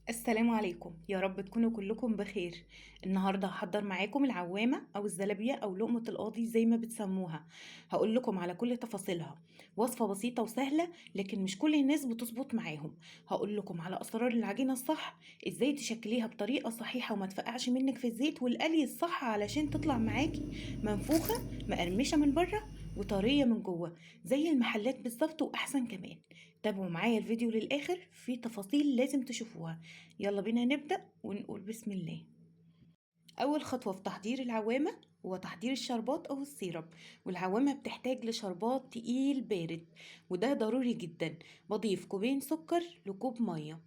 السلام عليكم، يا رب تكونوا كلكم بخير. النهارده هحضر معاكم العوامة او الزلابية او لقمة القاضي زي ما بتسموها. هقول لكم على كل تفاصيلها. وصفة بسيطة وسهلة لكن مش كل الناس بتظبط معاهم. هقول لكم على اسرار العجينة الصح، ازاي تشكليها بطريقة صحيحة وما تفقعش منك في الزيت، والقلي الصح علشان تطلع معاكي منفوخة مقرمشة من بره وطرية من جوه زي المحلات بالظبط واحسن كمان. تابعوا معايا الفيديو للاخر، في تفاصيل لازم تشوفوها. يلا بينا نبدأ ونقول بسم الله. أول خطوة في تحضير العوامة هو تحضير الشربات أو السيرب. والعوامة بتحتاج لشربات تقيل بارد، وده ضروري جدا. بضيف كوبين سكر لكوب مية.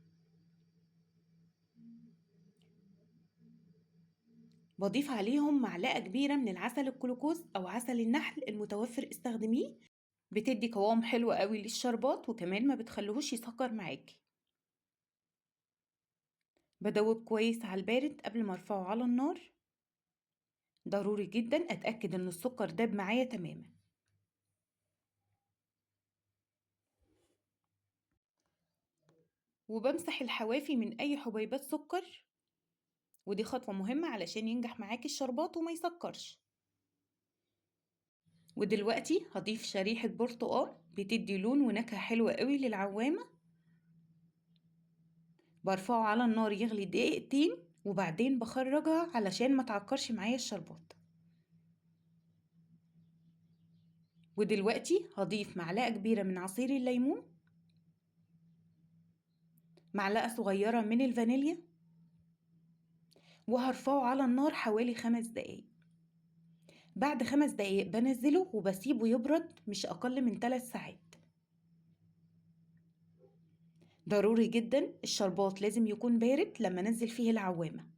بضيف عليهم معلقة كبيرة من العسل الجلوكوز أو عسل النحل المتوفر، استخدميه. بتدي قوام حلو قوي للشربات وكمان ما بتخليهوش يسكر معاكي. بدوب كويس على البارد قبل ما ارفعه على النار. ضروري جدا اتأكد ان السكر داب معايا تماما. وبمسح الحوافي من اي حبيبات سكر، ودي خطوة مهمة علشان ينجح معاكي الشربات وما يسكرش. ودلوقتي هضيف شريحة برتقال، بتدي لون ونكهة حلوة قوي للعوامة. برفعه على النار يغلي دقيقتين وبعدين بخرجها علشان ما تعكرش معايا الشربات. ودلوقتي هضيف معلقة كبيرة من عصير الليمون، معلقة صغيرة من الفانيليا، وهرفعه على النار حوالي 5 دقايق. بعد 5 دقايق بنزله وبسيبه يبرد مش أقل من 3 ساعات. ضروري جدا الشربات لازم يكون بارد لما انزل فيه العوامة،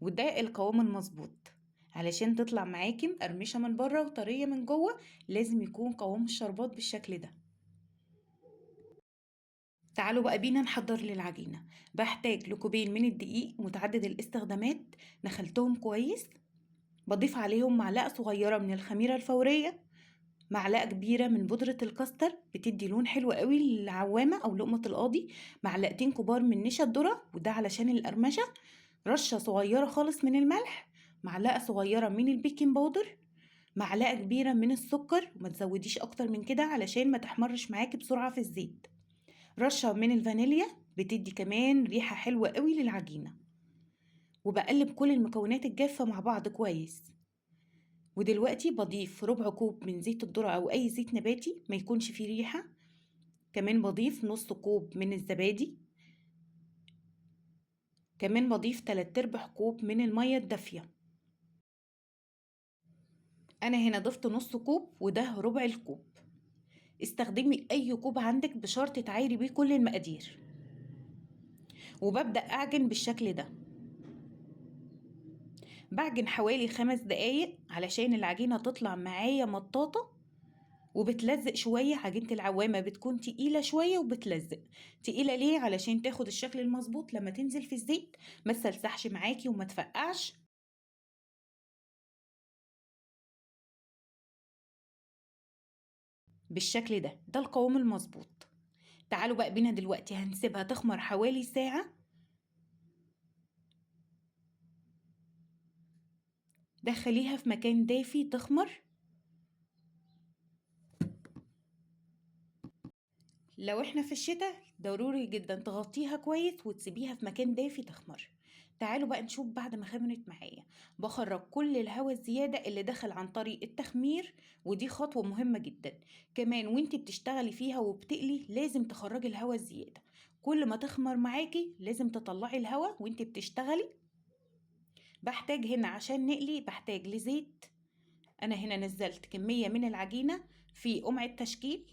وده القوام المظبوط. علشان تطلع معاكي مقرمشة من بره وطرية من جوه لازم يكون قوام الشربات بالشكل ده. تعالوا بقى بينا نحضر للعجينة. بحتاج لكوبين من الدقيق متعدد الاستخدامات، نخلتهم كويس. بضيف عليهم معلقة صغيرة من الخميرة الفورية، معلقة كبيرة من بودرة الكاستر بتدي لون حلو قوي للعوامة أو لقمة القاضي، معلقتين كبار من نشا الذرة وده علشان القرمشة، رشة صغيرة خالص من الملح، معلقة صغيرة من البيكنج باودر، معلقة كبيرة من السكر وما تزوديش أكتر من كده علشان ما تحمرش معاكي بسرعة في الزيت، رشة من الفانيليا بتدي كمان ريحة حلوة قوي للعجينة. وبقلب كل المكونات الجافة مع بعض كويس. ودلوقتي بضيف ربع كوب من زيت الذرة أو أي زيت نباتي ما يكونش فيه ريحة. كمان بضيف نص كوب من الزبادي. كمان بضيف 3/4 كوب من المية الدافية. أنا هنا ضفت نص كوب وده ربع الكوب. استخدمي أي كوب عندك بشرط تعايري بيه كل المقادير. وببدأ أعجن بالشكل ده. بعجن حوالي 5 دقايق علشان العجينة تطلع معايا مطاطة وبتلزق شوية. عجينة العوامة بتكون تقيلة شوية وبتلزق. تقيلة ليه؟ علشان تاخد الشكل المظبوط لما تنزل في الزيت ما تسلسحش معاكي وما تفقعش. بالشكل ده القوام المظبوط. تعالوا بقى بينا دلوقتي هنسيبها تخمر حوالي ساعة. دخليها في مكان دافي تخمر. لو احنا في الشتاء ضروري جدا تغطيها كويس وتسيبيها في مكان دافي تخمر. تعالوا بقى نشوف بعد ما خمرت معايا. بخرج كل الهواء الزيادة اللي دخل عن طريق التخمير، ودي خطوة مهمة جدا. كمان وانتي بتشتغلي فيها وبتقلي لازم تخرجي الهواء الزيادة. كل ما تخمر معاكي لازم تطلعي الهواء وانتي بتشتغلي. بحتاج هنا عشان نقلي بحتاج لزيت. انا هنا نزلت كمية من العجينة في قمع التشكيل.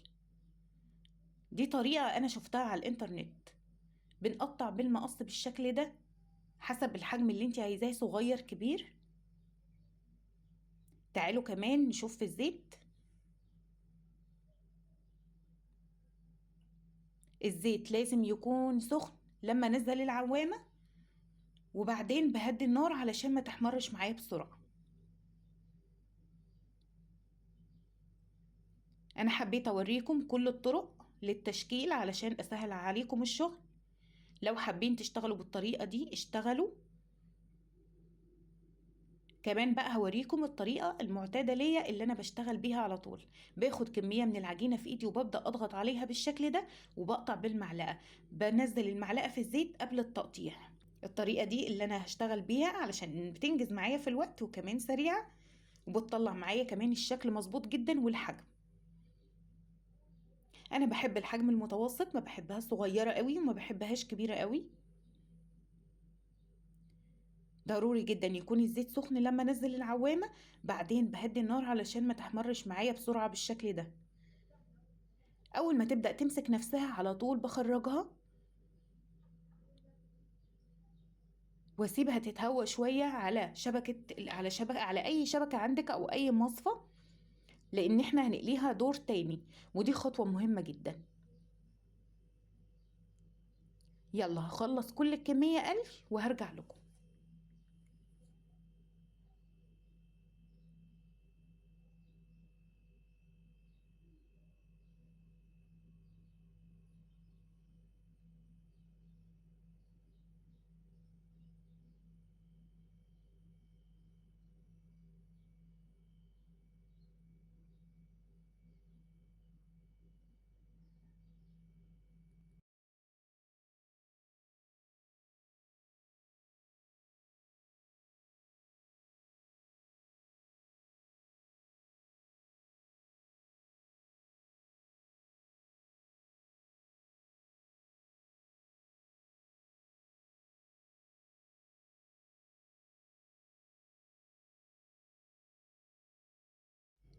دي طريقة أنا شفتها على الإنترنت. بنقطع بالمقص بالشكل ده حسب الحجم اللي انت عايزاه، صغير كبير. تعالوا كمان نشوف في الزيت. الزيت لازم يكون سخن لما نزل العوامة، وبعدين بهدي النار علشان ما تحمرش معايا بسرعة. أنا حبيت أوريكم كل الطرق للتشكيل علشان أسهل عليكم الشغل. لو حابين تشتغلوا بالطريقة دي اشتغلوا. كمان بقى هوريكم الطريقة المعتادة ليا اللي انا بشتغل بيها على طول. باخد كمية من العجينة في ايدي وببدأ اضغط عليها بالشكل ده وبقطع بالمعلقة. بنزل المعلقة في الزيت قبل التقطيع. الطريقة دي اللي انا هشتغل بيها علشان بتنجز معايا في الوقت وكمان سريعة، وبتطلع معايا كمان الشكل مظبوط جدا والحجم. انا بحب الحجم المتوسط، ما بحبها صغيرة قوي وما بحبهاش كبيرة قوي. ضروري جدا يكون الزيت سخن لما انزل العوامة. بعدين بهدي النار علشان ما تحمرش معايا بسرعة بالشكل ده. اول ما تبدأ تمسك نفسها على طول بخرجها واسيبها تتهوى شوية على اي شبكة عندك او اي مصفى، لان احنا هنقليها دور تاني، ودي خطوة مهمة جدا. يلا هخلص كل الكمية قلي وهرجع لكم.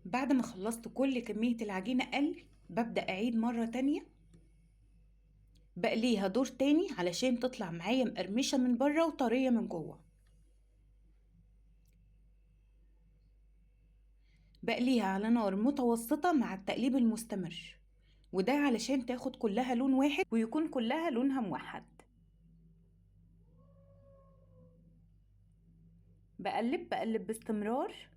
بعد ما خلصت كل كمية العجينة قلي ببدأ أعيد مرة تانية، بقليها دور تاني علشان تطلع معايا مقرمشة من بره وطرية من جوه. بقليها على نار متوسطة مع التقليب المستمر، وده علشان تاخد كلها لون واحد ويكون كلها لونها موحد. بقلب باستمرار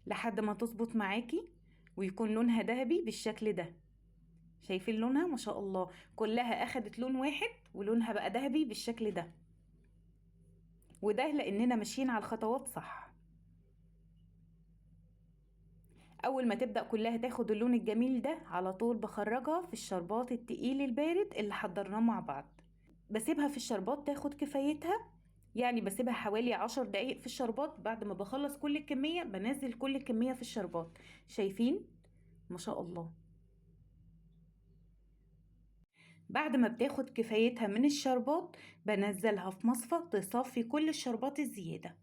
لحد ما تظبط معاكي ويكون لونها ذهبي بالشكل ده. شايفين لونها ما شاء الله كلها اخدت لون واحد ولونها بقى ذهبي بالشكل ده، وده لاننا ماشيين على الخطوات صح. اول ما تبدأ كلها تاخد اللون الجميل ده على طول بخرجها في الشربات التقيل البارد اللي حضرناه مع بعض. بسيبها في الشربات تاخد كفايتها، يعني بسيبها حوالي 10 دقايق في الشربات. بعد ما بخلص كل الكمية بنزل كل الكمية في الشربات. شايفين ما شاء الله. بعد ما بتاخد كفايتها من الشربات بنزلها في مصفى تصفي كل الشربات الزيادة.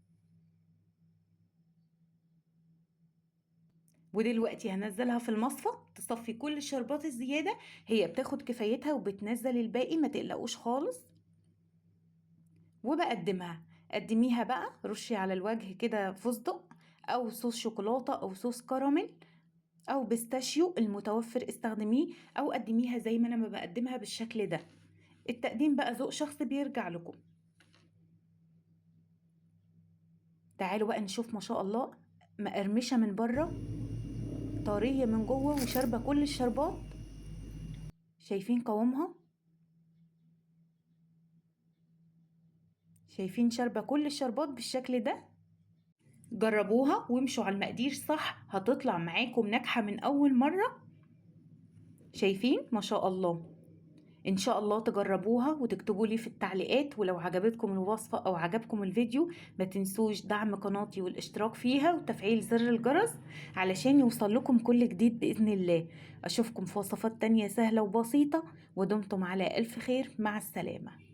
ودلوقتي هنزلها في المصفى تصفي كل الشربات الزيادة. هي بتاخد كفايتها وبتنزل الباقي، ما تقلقوش خالص. وبقدمها، قدميها بقى رشي على الوجه كده فستق او صوص شوكولاتة او صوص كراميل او بيستاشيو المتوفر استخدميه، او قدميها زي ما انا ما بقدمها بالشكل ده. التقديم بقى ذوق شخص بيرجع لكم. تعالوا بقى نشوف ما شاء الله مقرمشة من بره طرية من جوه وشاربة كل الشربات. شايفين قوامها؟ شايفين شاربة كل الشربات بالشكل ده؟ جربوها وامشوا على المقادير صح، هتطلع معاكم ناجحة من أول مرة. شايفين ما شاء الله. إن شاء الله تجربوها وتكتبوا لي في التعليقات، ولو عجبتكم الوصفة أو عجبكم الفيديو ما تنسوش دعم قناتي والاشتراك فيها وتفعيل زر الجرس علشان يوصل لكم كل جديد بإذن الله. أشوفكم في وصفات تانية سهلة وبسيطة، ودمتم على ألف خير. مع السلامة.